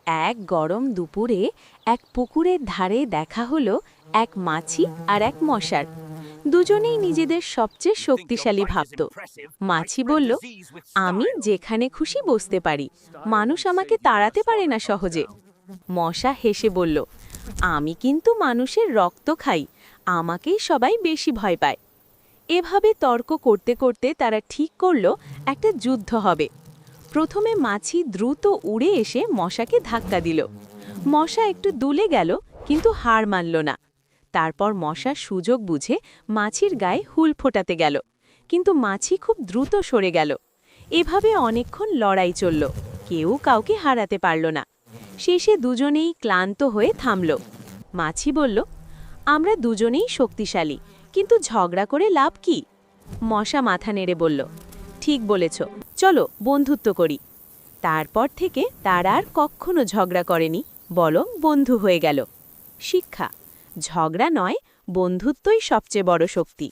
এক গরম দুপুরে এক পুকুরের ধারে দেখা হলো এক মাছি আর এক মশার। দুজনেই নিজেদের সবচেয়ে শক্তিশালী ভাবত। মাছি বলল, আমি যেখানে খুশি বসতে পারি, মানুষ আমাকে তাড়াতে পারে না সহজে। মশা হেসে বলল, আমি কিন্তু মানুষের রক্ত খাই, আমাকেই সবাই বেশি ভয় পায়। এভাবে তর্ক করতে করতে তারা ঠিক করল একটা যুদ্ধ হবে। প্রথমে মাছি দ্রুত উড়ে এসে মশাকে ধাক্কা দিল। মশা একটু দুলে গেল, কিন্তু হার মানল না। তারপর মশা সুযোগ বুঝে মাছির গায়ে হুল ফোটাতে গেল, কিন্তু মাছি খুব দ্রুত সরে গেল। এভাবে অনেকক্ষণ লড়াই চলল, কেউ কাউকে হারাতে পারল না। শেষে দুজনেই ক্লান্ত হয়ে থামল। মাছি বলল, আমরা দুজনেই শক্তিশালী, কিন্তু ঝগড়া করে লাভ কি? মশা মাথা নেড়ে বলল, ঠিক বলেছ, চলো বন্ধুত্ব করি। তারপর থেকে তারা আর কখনো ঝগড়া করেনি, বরং বন্ধু হয়ে গেল। শিক্ষা: ঝগড়া নয়, বন্ধুত্বই সবচেয়ে বড় শক্তি।